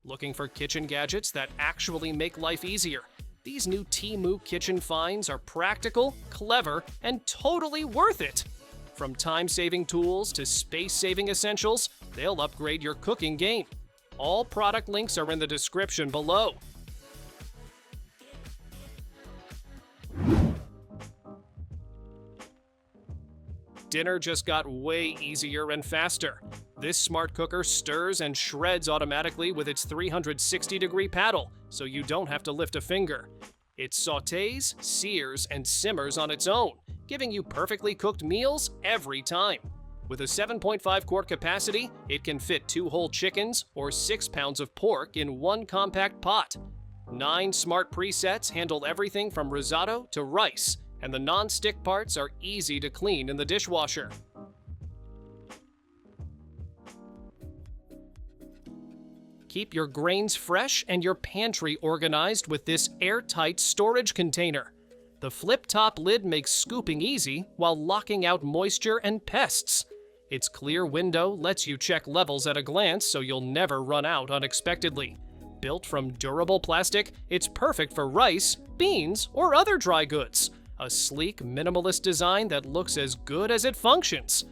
Looking for kitchen gadgets that actually make life easier? These new Temu kitchen finds are practical, clever, and totally worth it. From time-saving tools to space-saving essentials, they'll upgrade your cooking game. All product links are in the description below. Dinner just got way easier and faster. This smart cooker stirs and shreds automatically with its 360-degree paddle, so you don't have to lift a finger. It sautés, sears, and simmers on its own, giving you perfectly cooked meals every time. With a 7.5 quart capacity, it can fit 2 whole chickens or 6 pounds of pork in one compact pot. 9 smart presets handle everything from risotto to rice, and the non-stick parts are easy to clean in the dishwasher. Keep your grains fresh and your pantry organized with this airtight storage container. The flip-top lid makes scooping easy while locking out moisture and pests. Its clear window lets you check levels at a glance so you'll never run out unexpectedly. Built from durable plastic, it's perfect for rice, beans, or other dry goods. A sleek, minimalist design that looks as good as it functions.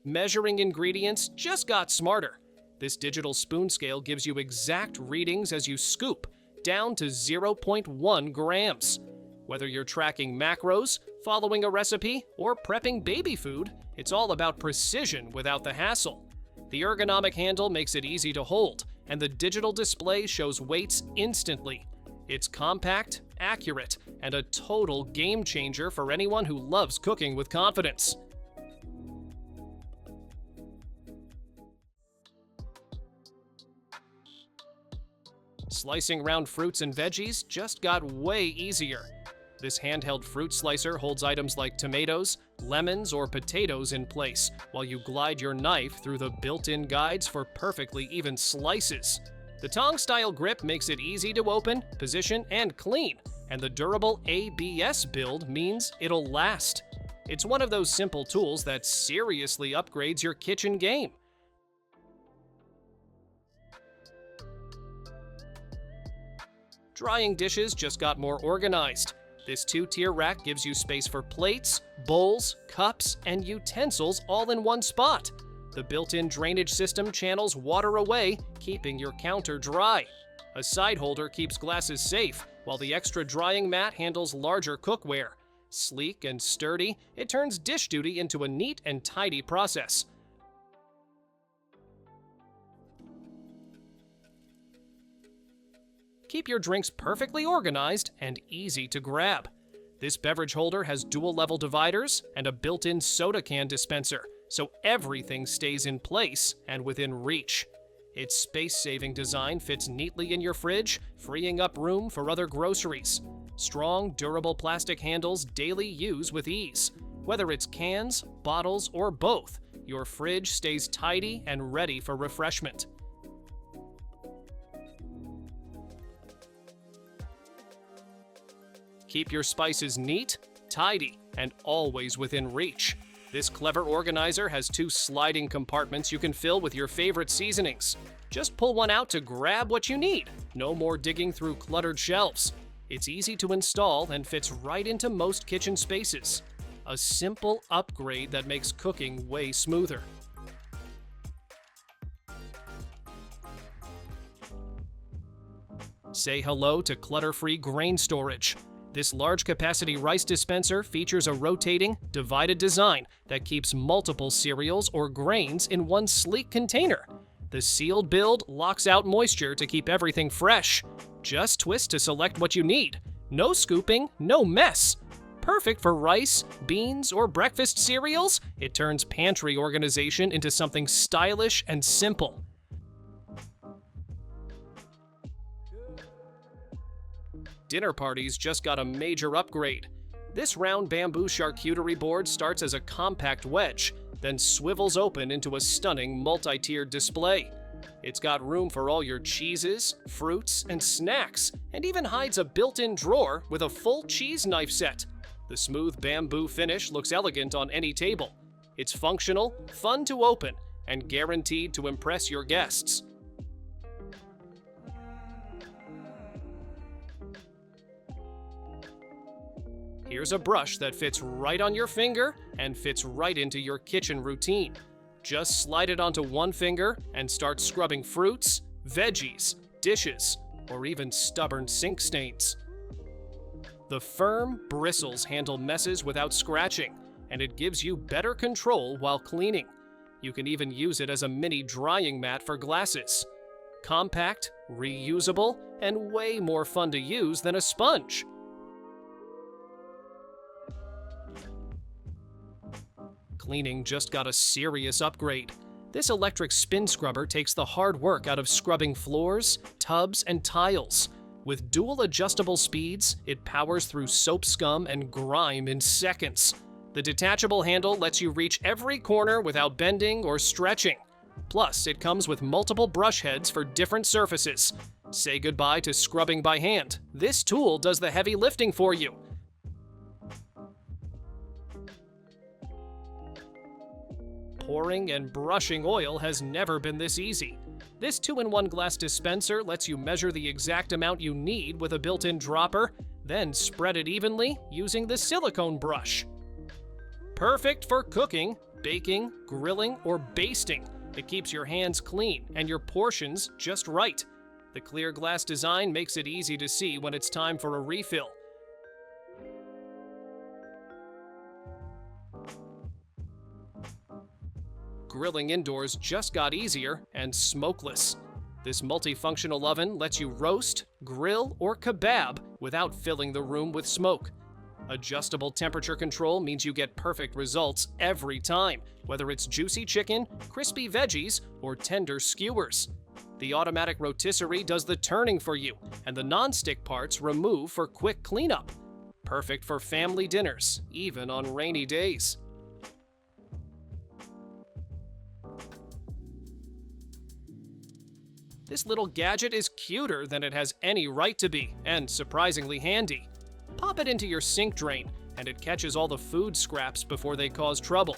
Measuring ingredients just got smarter. This digital spoon scale gives you exact readings as you scoop, down to 0.1 grams. Whether you're tracking macros, following a recipe, or prepping baby food, it's all about precision without the hassle. The ergonomic handle makes it easy to hold, and the digital display shows weights instantly. It's compact, accurate, and a total game changer for anyone who loves cooking with confidence. Slicing round fruits and veggies just got way easier. This handheld fruit slicer holds items like tomatoes, lemons, or potatoes in place, while you glide your knife through the built-in guides for perfectly even slices. The tong-style grip makes it easy to open, position, and clean, and the durable ABS build means it'll last. It's one of those simple tools that seriously upgrades your kitchen game. Drying dishes just got more organized. This 2-tier rack gives you space for plates, bowls, cups, and utensils all in one spot. The built-in drainage system channels water away, keeping your counter dry. A side holder keeps glasses safe, while the extra drying mat handles larger cookware. Sleek and sturdy, it turns dish duty into a neat and tidy process. Keep your drinks perfectly organized and easy to grab. This beverage holder has dual-level dividers and a built-in soda can dispenser, so everything stays in place and within reach. Its space-saving design fits neatly in your fridge, freeing up room for other groceries. Strong, durable plastic handles daily use with ease. Whether it's cans, bottles, or both, your fridge stays tidy and ready for refreshment. Keep your spices neat, tidy, and always within reach. This clever organizer has 2 sliding compartments you can fill with your favorite seasonings. Just pull one out to grab what you need. No more digging through cluttered shelves. It's easy to install and fits right into most kitchen spaces. A simple upgrade that makes cooking way smoother. Say hello to clutter-free grain storage. This large-capacity rice dispenser features a rotating, divided design that keeps multiple cereals or grains in one sleek container. The sealed build locks out moisture to keep everything fresh. Just twist to select what you need. No scooping, no mess. Perfect for rice, beans, or breakfast cereals, it turns pantry organization into something stylish and simple. Dinner parties just got a major upgrade. This round bamboo charcuterie board starts as a compact wedge, then swivels open into a stunning multi-tiered display. It's got room for all your cheeses, fruits, and snacks, and even hides a built-in drawer with a full cheese knife set. The smooth bamboo finish looks elegant on any table. It's functional, fun to open, and guaranteed to impress your guests. Here's a brush that fits right on your finger and fits right into your kitchen routine. Just slide it onto one finger and start scrubbing fruits, veggies, dishes, or even stubborn sink stains. The firm bristles handle messes without scratching, and it gives you better control while cleaning. You can even use it as a mini drying mat for glasses. Compact, reusable, and way more fun to use than a sponge. Cleaning just got a serious upgrade. This electric spin scrubber takes the hard work out of scrubbing floors, tubs, and tiles. With dual adjustable speeds, it powers through soap scum and grime in seconds. The detachable handle lets you reach every corner without bending or stretching. Plus, it comes with multiple brush heads for different surfaces. Say goodbye to scrubbing by hand. This tool does the heavy lifting for you. Pouring and brushing oil has never been this easy. This 2-in-1 glass dispenser lets you measure the exact amount you need with a built-in dropper, then spread it evenly using the silicone brush. Perfect for cooking, baking, grilling, or basting. It keeps your hands clean and your portions just right. The clear glass design makes it easy to see when it's time for a refill. Grilling indoors just got easier and smokeless. This multifunctional oven lets you roast, grill, or kebab without filling the room with smoke. Adjustable temperature control means you get perfect results every time, whether it's juicy chicken, crispy veggies, or tender skewers. The automatic rotisserie does the turning for you, and the non-stick parts remove for quick cleanup. Perfect for family dinners, even on rainy days. This little gadget is cuter than it has any right to be, and surprisingly handy. Pop it into your sink drain, and it catches all the food scraps before they cause trouble.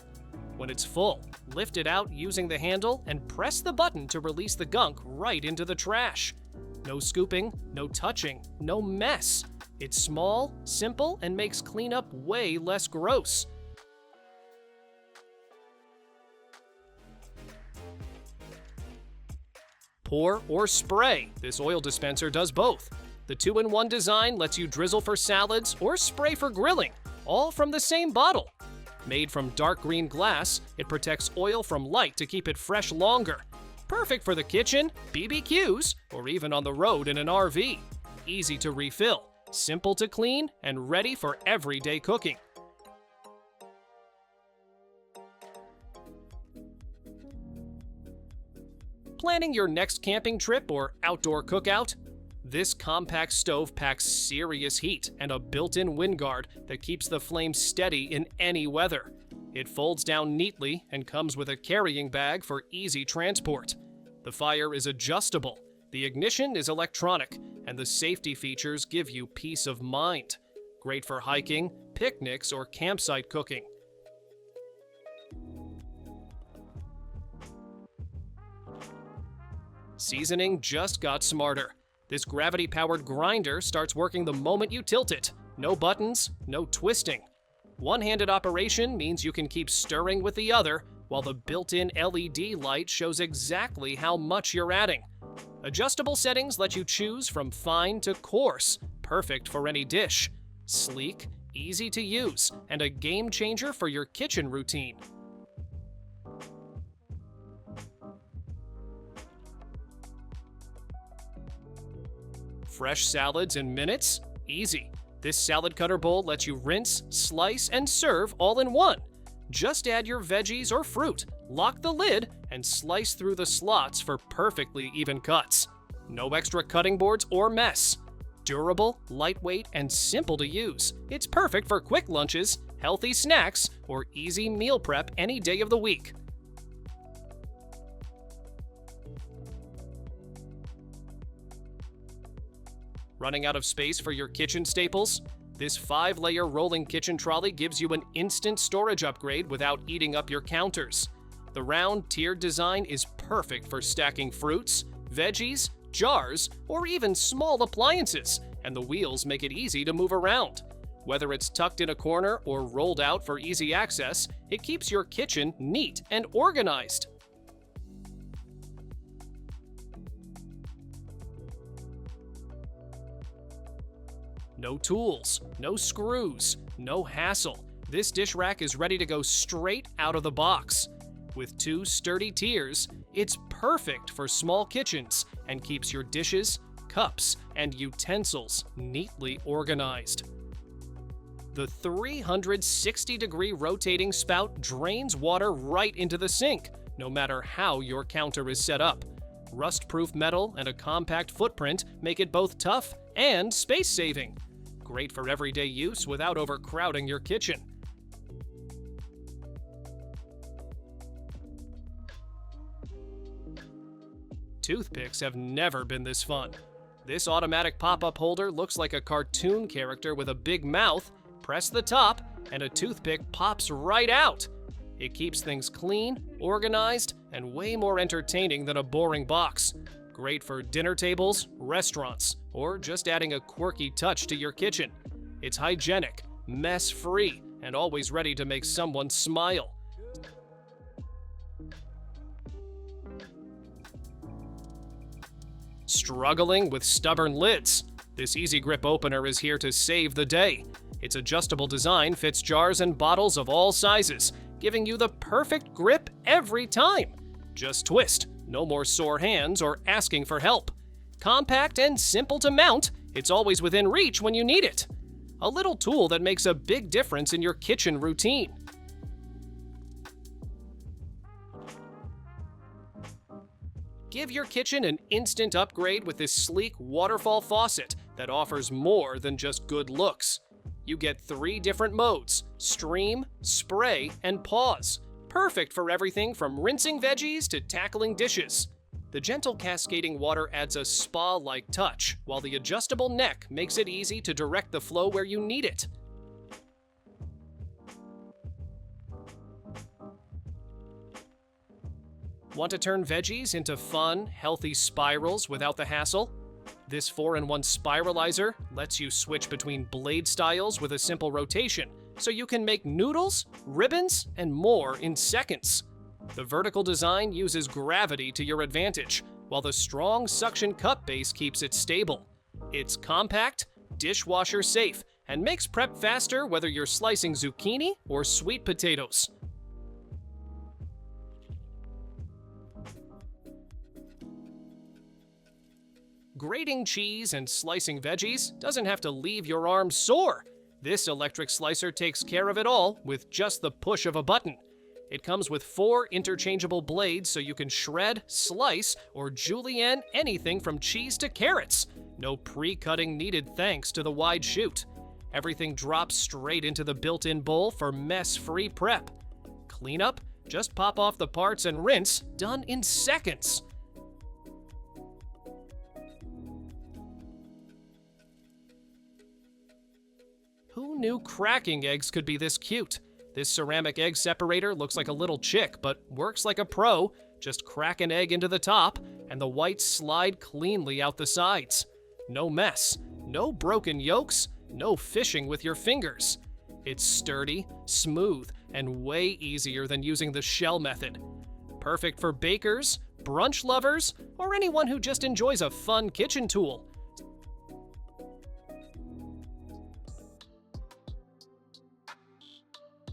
When it's full, lift it out using the handle and press the button to release the gunk right into the trash. No scooping, no touching, no mess. It's small, simple, and makes cleanup way less gross. Pour or spray. This oil dispenser does both. The 2-in-1 design lets you drizzle for salads or spray for grilling, all from the same bottle. Made from dark green glass, it protects oil from light to keep it fresh longer. Perfect for the kitchen, BBQs, or even on the road in an RV. Easy to refill, simple to clean, and ready for everyday cooking. Planning your next camping trip or outdoor cookout? This compact stove packs serious heat and a built-in wind guard that keeps the flames steady in any weather. It folds down neatly and comes with a carrying bag for easy transport. The fire is adjustable, the ignition is electronic, and the safety features give you peace of mind. Great for hiking, picnics, or campsite cooking. Seasoning just got smarter. This gravity-powered grinder starts working the moment you tilt it. No buttons, no twisting. One-handed operation means you can keep stirring with the other, while the built-in LED light shows exactly how much you're adding. Adjustable settings let you choose from fine to coarse, perfect for any dish. Sleek, easy to use, and a game changer for your kitchen routine. Fresh salads in minutes? Easy. This salad cutter bowl lets you rinse, slice, and serve all in one. Just add your veggies or fruit, lock the lid, and slice through the slots for perfectly even cuts. No extra cutting boards or mess. Durable, lightweight, and simple to use. It's perfect for quick lunches, healthy snacks, or easy meal prep any day of the week. Running out of space for your kitchen staples? This 5-layer rolling kitchen trolley gives you an instant storage upgrade without eating up your counters. The round, tiered design is perfect for stacking fruits, veggies, jars, or even small appliances, and the wheels make it easy to move around. Whether it's tucked in a corner or rolled out for easy access, it keeps your kitchen neat and organized. No tools, no screws, no hassle. This dish rack is ready to go straight out of the box. With 2 sturdy tiers, it's perfect for small kitchens and keeps your dishes, cups, and utensils neatly organized. The 360-degree rotating spout drains water right into the sink, no matter how your counter is set up. Rust-proof metal and a compact footprint make it both tough and space-saving. Great for everyday use without overcrowding your kitchen. Toothpicks have never been this fun. This automatic pop-up holder looks like a cartoon character with a big mouth. Press the top, and a toothpick pops right out. It keeps things clean, organized, and way more entertaining than a boring box. Great for dinner tables, restaurants, or just adding a quirky touch to your kitchen. It's hygienic, mess-free, and always ready to make someone smile. Struggling with stubborn lids? This easy grip opener is here to save the day. Its adjustable design fits jars and bottles of all sizes, giving you the perfect grip every time. Just twist, no more sore hands or asking for help. Compact and simple to mount, it's always within reach when you need it. A little tool that makes a big difference in your kitchen routine. Give your kitchen an instant upgrade with this sleek Waterfall Faucet that offers more than just good looks. You get 3 different modes: stream, spray, and pause. Perfect for everything from rinsing veggies to tackling dishes. The gentle cascading water adds a spa-like touch, while the adjustable neck makes it easy to direct the flow where you need it. Want to turn veggies into fun, healthy spirals without the hassle? This 4-in-1 spiralizer lets you switch between blade styles with a simple rotation, so you can make noodles, ribbons, and more in seconds. The vertical design uses gravity to your advantage, while the strong suction cup base keeps it stable. It's compact, dishwasher safe, and makes prep faster whether you're slicing zucchini or sweet potatoes. Grating cheese and slicing veggies doesn't have to leave your arms sore. This electric slicer takes care of it all with just the push of a button. It comes with 4 interchangeable blades so you can shred, slice, or julienne anything from cheese to carrots. No pre-cutting needed thanks to the wide chute. Everything drops straight into the built-in bowl for mess-free prep. Cleanup? Just pop off the parts and rinse, done in seconds. Who knew cracking eggs could be this cute? This ceramic egg separator looks like a little chick, but works like a pro. Just crack an egg into the top, and the whites slide cleanly out the sides. No mess, no broken yolks, no fishing with your fingers. It's sturdy, smooth, and way easier than using the shell method. Perfect for bakers, brunch lovers, or anyone who just enjoys a fun kitchen tool.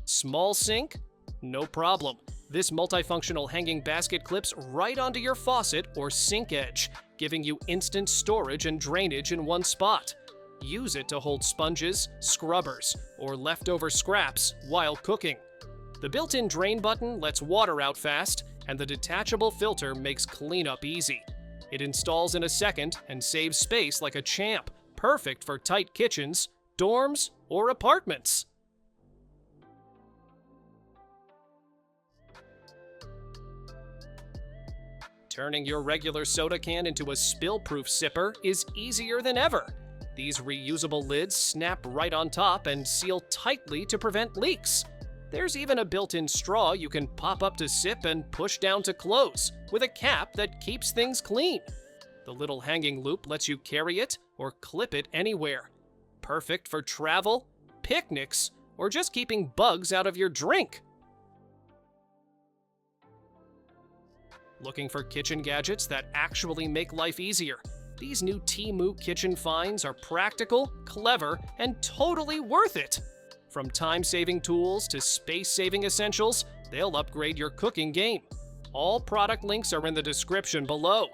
Small sink? No problem. This multifunctional hanging basket clips right onto your faucet or sink edge, giving you instant storage and drainage in one spot. Use it to hold sponges, scrubbers, or leftover scraps while cooking. The built-in drain button lets water out fast, and the detachable filter makes cleanup easy. It installs in a second and saves space like a champ, perfect for tight kitchens, dorms, or apartments. Turning your regular soda can into a spill-proof sipper is easier than ever. These reusable lids snap right on top and seal tightly to prevent leaks. There's even a built-in straw you can pop up to sip and push down to close, with a cap that keeps things clean. The little hanging loop lets you carry it or clip it anywhere. Perfect for travel, picnics, or just keeping bugs out of your drink. Looking for kitchen gadgets that actually make life easier? These new Temu kitchen finds are practical, clever, and totally worth it. From time-saving tools to space-saving essentials, they'll upgrade your cooking game. All product links are in the description below.